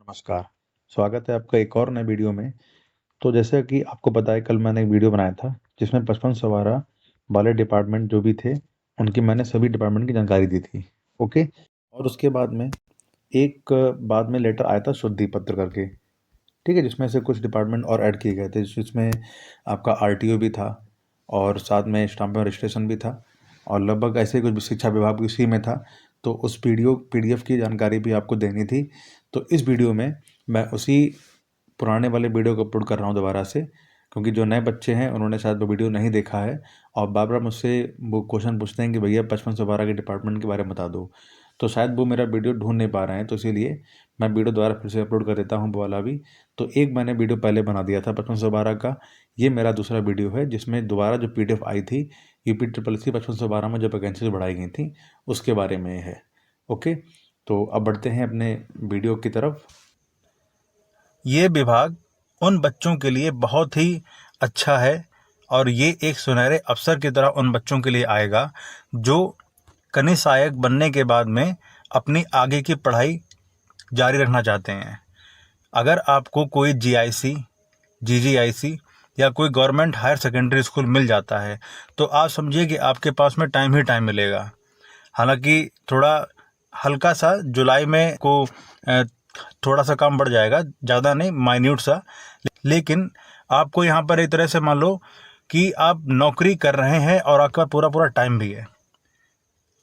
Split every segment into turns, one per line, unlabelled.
नमस्कार, स्वागत है आपका एक और नए वीडियो में। तो जैसा कि आपको पता है कल मैंने एक वीडियो बनाया था जिसमें 55 सवारा वाले डिपार्टमेंट जो भी थे, उनकी मैंने सभी डिपार्टमेंट की जानकारी दी थी। ओके? और उसके बाद में एक बाद में लेटर आया था शुद्धि पत्र करके, ठीक है? जिसमें से कुछ डिपार्टमेंट और ऐड किए गए थे, जिसमें आपका आरटीओ भी था और साथ में स्टाम्प रजिस्ट्रेशन भी था और लगभग ऐसे ही कुछ शिक्षा विभाग भी उसी में था। तो उस पीडीएफ की जानकारी भी आपको देनी थी। तो इस वीडियो में मैं उसी पुराने वाले वीडियो को अपलोड कर रहा हूँ दोबारा से, क्योंकि जो नए बच्चे हैं उन्होंने शायद वो वीडियो नहीं देखा है और बार बार मुझसे वो क्वेश्चन पूछते हैं कि भैया 5512 के डिपार्टमेंट के बारे में बता दो। तो शायद वो मेरा वीडियो ढूंढ नहीं पा रहे हैं, तो इसीलिए मैं वीडियो दोबारा फिर से अपलोड कर देता हूँ वो वाला भी। तो एक मैंने वीडियो पहले बना दिया था 5512 का, ये मेरा दूसरा वीडियो है जिसमें दोबारा जो पीडीएफ आई थी यूपी ट्रिपल सी 5512 में जो वैकेंसीज बढ़ाई गई थी उसके बारे में है। ओके, तो अब बढ़ते हैं अपने वीडियो की तरफ।
ये विभाग उन बच्चों के लिए बहुत ही अच्छा है और ये एक सुनहरे अवसर की तरह उन बच्चों के लिए आएगा जो कनिष्ठ सहायक बनने के बाद में अपनी आगे की पढ़ाई जारी रखना चाहते हैं। अगर आपको कोई जीआईसी, जीजीआईसी या कोई गवर्नमेंट हायर सेकेंडरी स्कूल मिल जाता है तो आप समझिए कि आपके पास में टाइम ही टाइम मिलेगा। हालांकि थोड़ा हल्का सा जुलाई में को थोड़ा सा काम बढ़ जाएगा, ज़्यादा नहीं, माइन्यूट सा। लेकिन आपको यहाँ पर एक तरह से मान लो कि आप नौकरी कर रहे हैं और आपका पूरा पूरा टाइम भी है।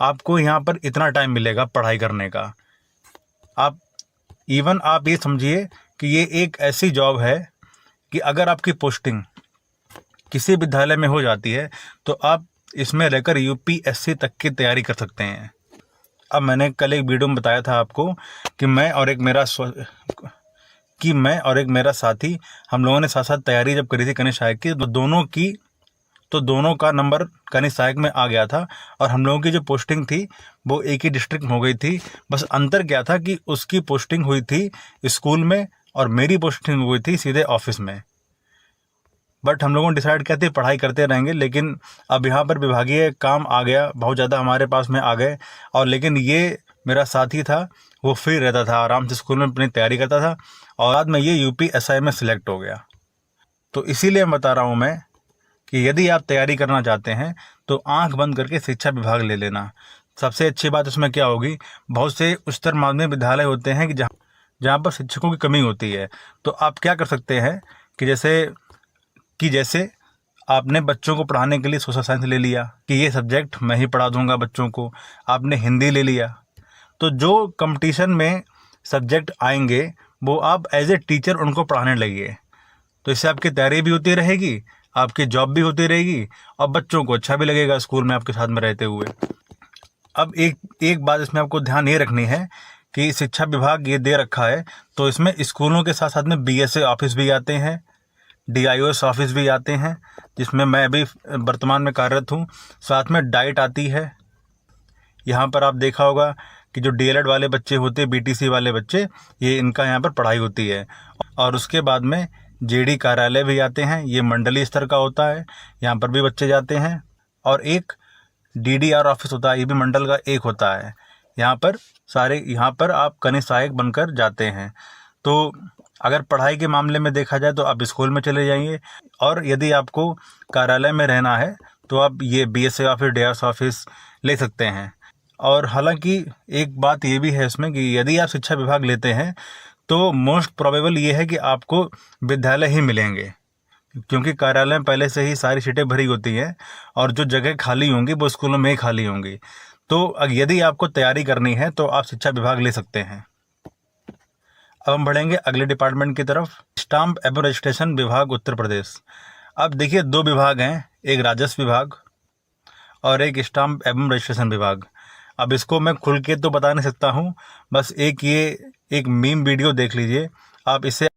आपको यहाँ पर इतना टाइम मिलेगा पढ़ाई करने का। आप ये समझिए कि ये एक ऐसी जॉब है कि अगर आपकी पोस्टिंग किसी विद्यालय में हो जाती है तो आप इसमें रहकर यूपीएससी तक की तैयारी कर सकते हैं। अब मैंने कल एक वीडियो में बताया था आपको कि मैं और एक मेरा साथी, हम लोगों ने साथ साथ तैयारी जब करी थी कनिष्ठ सहायक की, तो दोनों का नंबर कनिष्ठ सहायक में आ गया था और हम लोगों की जो पोस्टिंग थी वो एक ही डिस्ट्रिक्ट में हो गई थी। बस अंतर क्या था कि उसकी पोस्टिंग हुई थी स्कूल में और मेरी पोस्टिंग हुई थी सीधे ऑफिस में। बट हम लोगों ने डिसाइड किया था पढ़ाई करते रहेंगे, लेकिन अब यहाँ पर विभागीय काम आ गया, बहुत ज़्यादा हमारे पास में आ गए। और लेकिन ये मेरा साथी था, वो फ्री रहता था, आराम से स्कूल में अपनी तैयारी करता था और बाद में ये यूपीएसआई में सिलेक्ट हो गया। तो इसीलिए मैं बता रहा हूँ मैं कि यदि आप तैयारी करना चाहते हैं तो आंख बंद करके शिक्षा विभाग ले लेना। सबसे अच्छी बात उसमें क्या होगी, बहुत से उच्चतर माध्यमिक विद्यालय होते हैं कि जहाँ पर शिक्षकों की कमी होती है। तो आप क्या कर सकते हैं कि जैसे आपने बच्चों को पढ़ाने के लिए सोशल साइंस ले लिया कि ये सब्जेक्ट मैं ही पढ़ा दूंगा बच्चों को, आपने हिंदी ले लिया, तो जो कंपटीशन में सब्जेक्ट आएंगे वो आप एज ए टीचर उनको पढ़ाने लगिए। तो इससे आपकी तैयारी भी होती रहेगी, आपकी जॉब भी होती रहेगी और बच्चों को अच्छा भी लगेगा स्कूल में आपके साथ में रहते हुए। अब एक बात इसमें आपको ध्यान ये रखनी है कि शिक्षा विभाग ये दे रखा है तो इसमें स्कूलों के साथ साथ में बीएसए ऑफिस भी आते हैं, डीआईओएस ऑफिस भी आते हैं, जिसमें मैं अभी वर्तमान में कार्यरत हूँ। साथ में डाइट आती है। यहाँ पर आप देखा होगा कि जो डीएलएड वाले बच्चे होते हैं, बीटीसी वाले बच्चे, ये इनका यहाँ पर पढ़ाई होती है। और उसके बाद में जेडी कार्यालय भी आते हैं, ये मंडलीय स्तर का होता है, यहाँ पर भी बच्चे जाते हैं। और एक डीडीआर ऑफिस होता है, ये भी मंडल का एक होता है। यहाँ पर आप कनिष्ठ सहायक बनकर जाते हैं। तो अगर पढ़ाई के मामले में देखा जाए तो आप स्कूल में चले जाइए, और यदि आपको कार्यालय में रहना है तो आप ये बीएसए ऑफिस, डीआरएस ऑफिस ले सकते हैं। और हालांकि एक बात ये भी है इसमें कि यदि आप शिक्षा विभाग लेते हैं तो मोस्ट प्रोबेबल ये है कि आपको विद्यालय ही मिलेंगे, क्योंकि कार्यालय में पहले से ही सारी सीटें भरी होती हैं और जो जगह खाली होंगी वो स्कूलों में ही खाली होंगी। तो यदि आपको तैयारी करनी है तो आप शिक्षा विभाग ले सकते हैं। अब हम बढ़ेंगे अगले डिपार्टमेंट की तरफ, स्टाम्प एवं रजिस्ट्रेशन विभाग उत्तर प्रदेश। अब देखिए, दो विभाग हैं, एक राजस्व विभाग और एक स्टाम्प एवं रजिस्ट्रेशन विभाग। अब इसको मैं खुल के तो बता नहीं सकता हूँ, बस एक मीम वीडियो देख लीजिए आप इसे।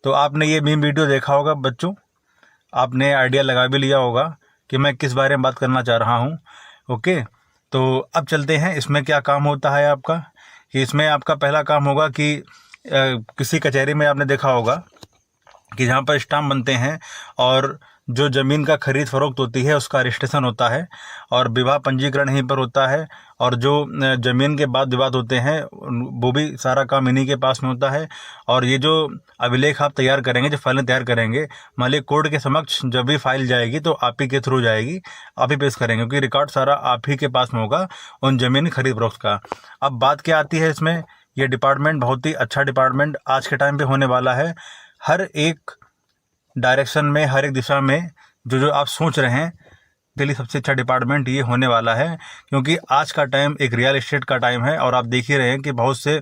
तो आपने ये मीम वीडियो देखा होगा बच्चों, आपने आइडिया लगा भी लिया होगा कि मैं किस बारे में बात करना चाह रहा हूँ। ओके, तो अब चलते हैं इसमें क्या काम होता है आपका। कि इसमें आपका पहला काम होगा कि किसी कचहरी में आपने देखा होगा कि जहाँ पर स्टाम्प बनते हैं और जो ज़मीन का खरीद फरोख्त होती है उसका रजिस्ट्रेशन होता है और विवाह पंजीकरण यहीं पर होता है। और जो ज़मीन के वाद विवाद होते हैं वो भी सारा काम इन्हीं के पास में होता है। और ये जो अभिलेख आप तैयार करेंगे, जो फाइलें तैयार करेंगे, मान लीजिए कोर्ट के समक्ष जब भी फाइल जाएगी तो आप ही के थ्रू जाएगी, आप ही पेश करेंगे, क्योंकि रिकॉर्ड सारा आप ही के पास में होगा उन ज़मीन खरीद फरोख्त का। अब बात क्या आती है इसमें, ये डिपार्टमेंट बहुत ही अच्छा डिपार्टमेंट आज के टाइम पे होने वाला है। हर एक डायरेक्शन में, हर एक दिशा में जो आप सोच रहे हैं, के लिए सबसे अच्छा डिपार्टमेंट ये होने वाला है। क्योंकि आज का टाइम एक रियल एस्टेट का टाइम है और आप देख ही रहे हैं कि बहुत से,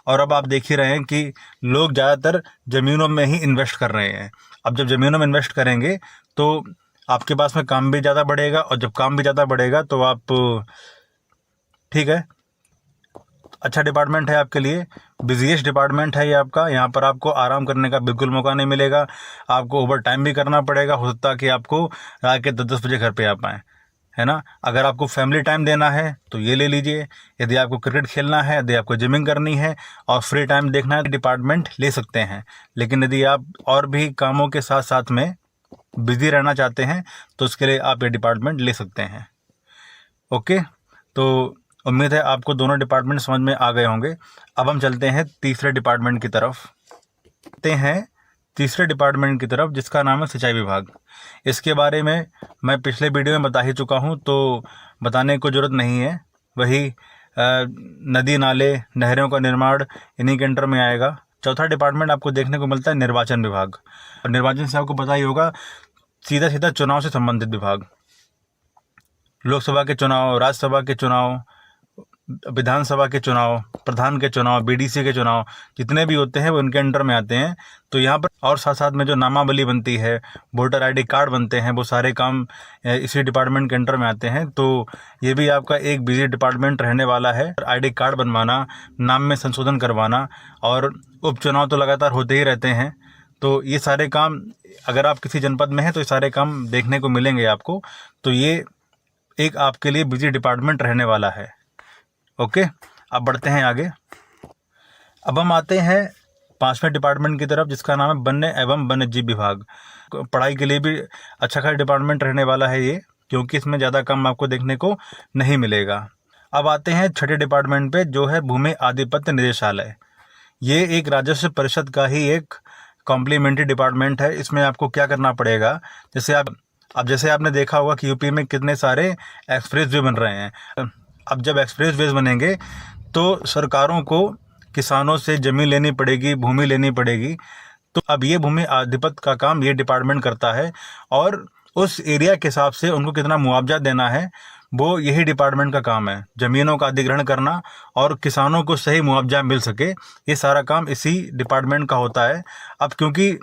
और अब आप देख ही रहे हैं कि लोग ज़्यादातर ज़मीनों में ही इन्वेस्ट कर रहे हैं। अब जब ज़मीनों में इन्वेस्ट करेंगे तो आपके पास में काम भी ज़्यादा बढ़ेगा, और जब काम भी ज़्यादा बढ़ेगा तो आप, ठीक है, अच्छा डिपार्टमेंट है आपके लिए, बिजीएस्ट डिपार्टमेंट है ये आपका। यहाँ पर आपको आराम करने का बिल्कुल मौका नहीं मिलेगा, आपको ओवर टाइम भी करना पड़ेगा। हो सकता है कि आपको रात के 10-10 बजे घर पे आ पाएँ, है ना। अगर आपको फैमिली टाइम देना है तो ये ले लीजिए। यदि आपको क्रिकेट खेलना है, यदि आपको जिमिंग करनी है और फ्री टाइम देखना है तो डिपार्टमेंट ले सकते हैं। लेकिन यदि आप और भी कामों के साथ साथ में बिजी रहना चाहते हैं तो उसके लिए आप ये डिपार्टमेंट ले सकते हैं। ओके, तो उम्मीद है आपको दोनों डिपार्टमेंट समझ में आ गए होंगे। अब हम चलते हैं तीसरे डिपार्टमेंट की तरफ, जिसका नाम है सिंचाई विभाग। इसके बारे में मैं पिछले वीडियो में बता ही चुका हूं, तो बताने को ज़रूरत नहीं है। वही नदी नाले, नहरों का निर्माण इन्हीं के अंडर में आएगा। चौथा डिपार्टमेंट आपको देखने को मिलता है निर्वाचन विभाग। और निर्वाचन से आपको पता ही होगा, सीधा सीधा चुनाव से संबंधित विभाग। लोकसभा के चुनाव, राज्यसभा के चुनाव, विधानसभा के चुनाव, प्रधान के चुनाव, बीडीसी के चुनाव, जितने भी होते हैं वो इनके अंडर में आते हैं। तो यहाँ पर और साथ साथ में जो नामावली बनती है, वोटर आईडी कार्ड बनते हैं, वो सारे काम इसी डिपार्टमेंट के अंडर में आते हैं। तो ये भी आपका एक बिजी डिपार्टमेंट रहने वाला है। आईडी कार्ड बनवाना, नाम में संशोधन करवाना, और उपचुनाव तो लगातार होते ही रहते हैं। तो ये सारे काम, अगर आप किसी जनपद में हैं तो ये सारे काम देखने को मिलेंगे आपको। तो ये एक आपके लिए बिजी डिपार्टमेंट रहने वाला है। ओके, अब बढ़ते हैं आगे। अब हम आते हैं पांचवें डिपार्टमेंट की तरफ, जिसका नाम है वन्य एवं वन्यजीव विभाग। पढ़ाई के लिए भी अच्छा खासा डिपार्टमेंट रहने वाला है ये, क्योंकि इसमें ज़्यादा काम आपको देखने को नहीं मिलेगा। अब आते हैं छठे डिपार्टमेंट पे, जो है भूमि अधिपत्य निदेशालय। ये एक राजस्व परिषद का ही एक कॉम्प्लीमेंट्री डिपार्टमेंट है। इसमें आपको क्या करना पड़ेगा, जैसे आपने देखा होगा कि यूपी में कितने सारे एक्सप्रेस वे बन रहे हैं। अब जब एक्सप्रेस वेज बनेंगे तो सरकारों को किसानों से ज़मीन लेनी पड़ेगी, भूमि लेनी पड़ेगी। तो अब ये भूमि अधिपत्य का काम ये डिपार्टमेंट करता है, और उस एरिया के हिसाब से उनको कितना मुआवजा देना है वो यही डिपार्टमेंट का काम है। ज़मीनों का अधिग्रहण करना और किसानों को सही मुआवजा मिल सके, ये सारा काम इसी डिपार्टमेंट का होता है। अब क्योंकि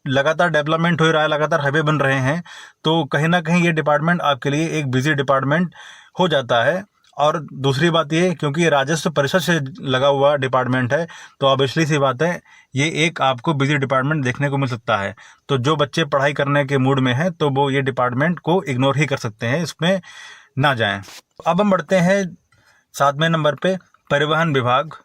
लगातार डेवलपमेंट हो रहा है, लगातार हाईवे बन रहे हैं, तो कहीं ना कहीं ये डिपार्टमेंट आपके लिए एक बिजी डिपार्टमेंट हो जाता है। और दूसरी बात ये, क्योंकि ये राजस्व परिषद से लगा हुआ डिपार्टमेंट है, तो ऑब्वियसली सी बात है ये एक आपको बिजी डिपार्टमेंट देखने को मिल सकता है। तो जो बच्चे पढ़ाई करने के मूड में हैं तो वो ये डिपार्टमेंट को इग्नोर ही कर सकते हैं, इसमें ना जाएं। अब हम बढ़ते हैं 7वें नंबर पे परिवहन विभाग,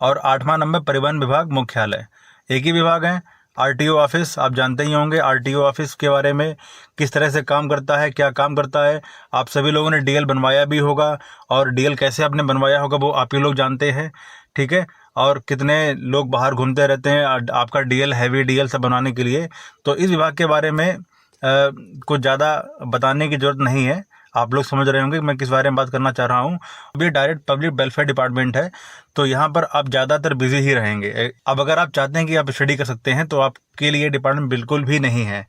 और 8वां नंबर परिवहन विभाग मुख्यालय। एक ही विभाग है। आरटीओ ऑफिस आप जानते ही होंगे, आरटीओ ऑफिस के बारे में किस तरह से काम करता है, क्या काम करता है। आप सभी लोगों ने डीएल बनवाया भी होगा, और डीएल कैसे आपने बनवाया होगा वो आप ही लोग जानते हैं, ठीक है। और कितने लोग बाहर घूमते रहते हैं आपका डीएल, हैवी डीएल सब बनाने के लिए। तो इस विभाग के बारे में कुछ ज़्यादा बताने की ज़रूरत नहीं है, आप लोग समझ रहे होंगे मैं किस बारे में बात करना चाह रहा हूँ। अब ये डायरेक्ट पब्लिक वेलफेयर डिपार्टमेंट है, तो यहाँ पर आप ज़्यादातर बिजी ही रहेंगे। अब अगर आप चाहते हैं कि आप स्टडी कर सकते हैं तो आपके लिए डिपार्टमेंट बिल्कुल भी नहीं है।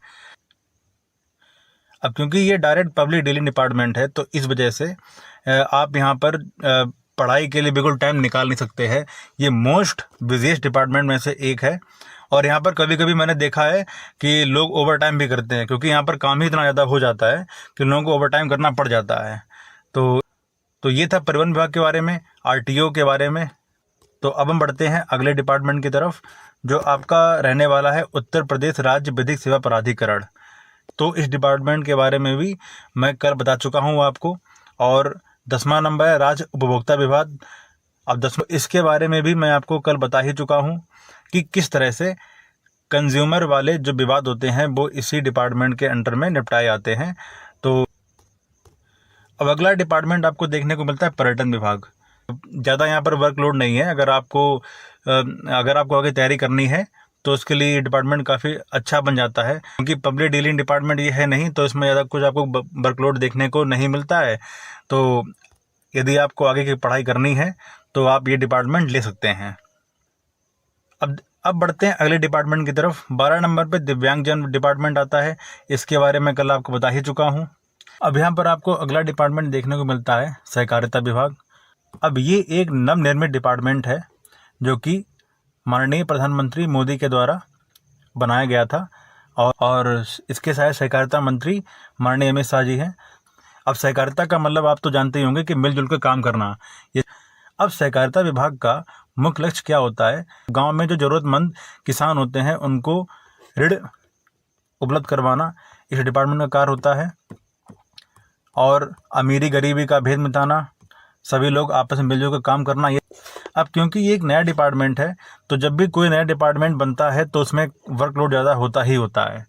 अब क्योंकि ये डायरेक्ट पब्लिक डीलिंग डिपार्टमेंट है, तो इस वजह से आप यहाँ पर पढ़ाई के लिए बिल्कुल टाइम निकाल नहीं सकते हैं। ये मोस्ट बिजीएस्ट डिपार्टमेंट में से एक है। और यहाँ पर कभी कभी मैंने देखा है कि लोग ओवर टाइम भी करते हैं, क्योंकि यहाँ पर काम ही इतना ज़्यादा हो जाता है कि लोगों को ओवर टाइम करना पड़ जाता है। तो ये था परिवहन विभाग के बारे में, आरटीओ के बारे में। तो अब हम बढ़ते हैं अगले डिपार्टमेंट की तरफ, जो आपका रहने वाला है उत्तर प्रदेश राज्य विधिक सेवा प्राधिकरण। तो इस डिपार्टमेंट के बारे में भी मैं कल बता चुका हूँ आपको। और 10वां नंबर है राज्य उपभोक्ता विभाग। अब इसके बारे में भी मैं आपको कल बता ही चुका हूँ कि किस तरह से कंज्यूमर वाले जो विवाद होते हैं वो इसी डिपार्टमेंट के अंडर में निपटाए जाते हैं। तो अब अगला डिपार्टमेंट आपको देखने को मिलता है पर्यटन विभाग। ज़्यादा यहाँ पर वर्कलोड नहीं है। अगर आपको आगे तैयारी करनी है तो उसके लिए ये डिपार्टमेंट काफ़ी अच्छा बन जाता है, क्योंकि पब्लिक डीलिंग डिपार्टमेंट ये है नहीं, तो इसमें ज़्यादा कुछ आपको वर्कलोड देखने को नहीं मिलता है। तो यदि आपको आगे की पढ़ाई करनी है तो आप ये डिपार्टमेंट ले सकते हैं। अब बढ़ते हैं अगले डिपार्टमेंट की तरफ। 12 नंबर पे दिव्यांगजन डिपार्टमेंट आता है। इसके बारे में कल आपको बता ही चुका हूँ। अब यहाँ पर आपको अगला डिपार्टमेंट देखने को मिलता है सहकारिता विभाग। अब ये एक नवनिर्मित डिपार्टमेंट है जो कि माननीय प्रधानमंत्री मोदी के द्वारा बनाया गया था, और इसके शायद सहकारिता मंत्री माननीय अमित शाह जी हैं। अब सहकारिता का मतलब आप तो जानते ही होंगे कि मिलजुल कर काम करना। अब सहकारिता विभाग का मुख्य लक्ष्य क्या होता है? गांव में जो ज़रूरतमंद किसान होते हैं उनको ऋण उपलब्ध करवाना इस डिपार्टमेंट का कार्य होता है, और अमीरी गरीबी का भेद मिटाना, सभी लोग आपस में मिलजुल कर काम करना। अब क्योंकि ये एक नया डिपार्टमेंट है, तो जब भी कोई नया डिपार्टमेंट बनता है तो उसमें वर्कलोड ज़्यादा होता ही होता है।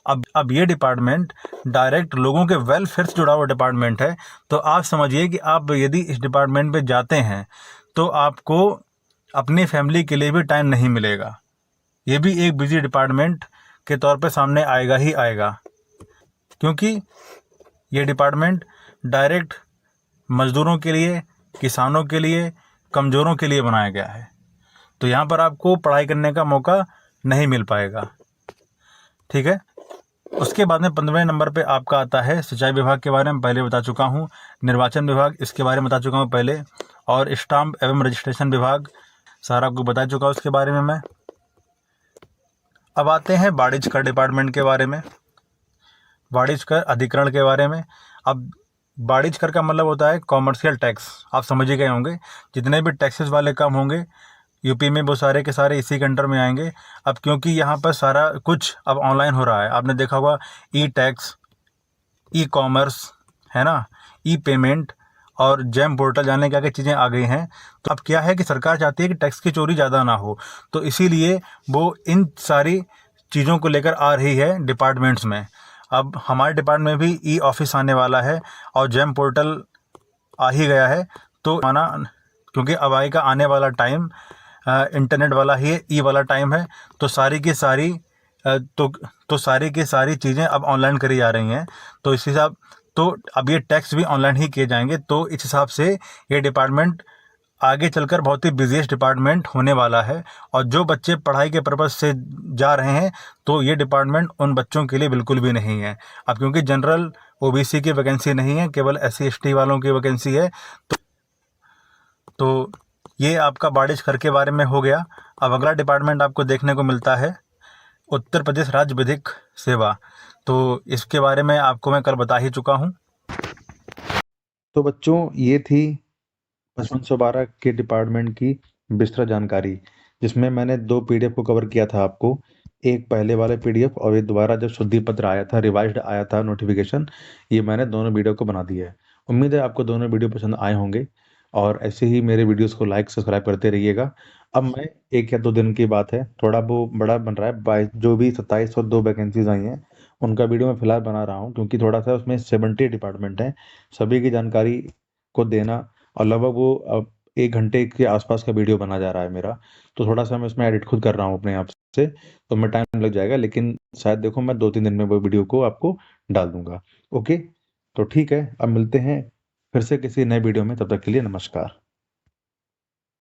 अब ये डिपार्टमेंट डायरेक्ट लोगों के वेलफेयर से जुड़ा हुआ डिपार्टमेंट है। तो आप समझिए कि आप यदि इस डिपार्टमेंट पे जाते हैं तो आपको अपनी फैमिली के लिए भी टाइम नहीं मिलेगा। ये भी एक बिजी डिपार्टमेंट के तौर पे सामने आएगा ही आएगा, क्योंकि ये डिपार्टमेंट डायरेक्ट मज़दूरों के लिए, किसानों के लिए, कमज़ोरों के लिए बनाया गया है। तो यहाँ पर आपको पढ़ाई करने का मौका नहीं मिल पाएगा। ठीक है। उसके बाद में 15वें नंबर पे आपका आता है सिंचाई विभाग के बारे में पहले बता चुका हूँ। निर्वाचन विभाग, इसके बारे में बता चुका हूँ पहले। और स्टाम्प एवं रजिस्ट्रेशन विभाग, सारा आपको बता चुका हूँ उसके बारे में मैं। अब आते हैं वाणिज्य कर डिपार्टमेंट के बारे में, वाणिज्य कर अधिकरण के बारे में। अब वाणिज्य कर का मतलब होता है कॉमर्शियल टैक्स। आप समझ ही गए होंगे, जितने भी टैक्सेस वाले काम होंगे यूपी में वो सारे के सारे इसी के अंडर में आएंगे। अब क्योंकि यहाँ पर सारा कुछ अब ऑनलाइन हो रहा है, आपने देखा होगा ई टैक्स, ई कॉमर्स, है ना, ई पेमेंट और जेम पोर्टल, जाने क्या क्या चीज़ें आ गई हैं। तो अब क्या है कि सरकार चाहती है कि टैक्स की चोरी ज़्यादा ना हो, तो इसीलिए वो इन सारी चीज़ों को लेकर आ रही है डिपार्टमेंट्स में। अब हमारे डिपार्टमेंट में भी ई ऑफिस आने वाला है और जेम पोर्टल आ ही गया है। तो माना, क्योंकि अब आएगा आने वाला टाइम इंटरनेट वाला ही, ई वाला टाइम है, तो सारी की सारी सारी की सारी चीज़ें अब ऑनलाइन करी जा रही हैं। तो इस हिसाब, तो अब ये टैक्स भी ऑनलाइन ही किए जाएंगे। तो इस हिसाब से ये डिपार्टमेंट आगे चलकर बहुत ही बिजीएस्ट डिपार्टमेंट होने वाला है। और जो बच्चे पढ़ाई के पर्पज़ से जा रहे हैं तो ये डिपार्टमेंट उन बच्चों के लिए बिल्कुल भी नहीं है। अब क्योंकि जनरल ओबीसी की वैकेंसी नहीं है, केवल SC ST वालों की वैकेंसी है। तो ये आपका वाणिज्य कर के बारे में हो गया। अब अगला डिपार्टमेंट आपको देखने को मिलता है उत्तर प्रदेश राज्य विधिक सेवा। तो इसके बारे में आपको मैं कल बता ही चुका हूँ।
तो बच्चों, ये थी 5512 के डिपार्टमेंट की विस्तृत जानकारी, जिसमें मैंने 2 PDF को कवर किया था आपको। एक पहले वाला PDF और ये दोबारा जब शुद्धि पत्र आया था, रिवाइज्ड आया था नोटिफिकेशन, ये मैंने दोनों वीडियो को बना दिया है। उम्मीद है आपको दोनों वीडियो पसंद आए होंगे, और ऐसे ही मेरे वीडियोस को लाइक सब्सक्राइब करते रहिएगा। अब मैं 1 या 2 दिन की बात है, थोड़ा वो बड़ा बन रहा है, जो भी 2702 वैकेंसीज आई हैं उनका वीडियो मैं फिलहाल बना रहा हूँ, क्योंकि थोड़ा सा उसमें 70 डिपार्टमेंट हैं, सभी की जानकारी को देना, और लगभग वो अब 1 घंटे के आसपास का वीडियो बना जा रहा है मेरा। तो थोड़ा सा मैं इसमें एडिट खुद कर रहा हूँ अपने आप से, तो मैं टाइम लग जाएगा, लेकिन शायद देखो मैं 2-3 दिन में वो वीडियो को आपको डाल दूंगा। ओके, तो ठीक है, अब मिलते हैं फिर से किसी नए वीडियो में। तब तक के लिए नमस्कार।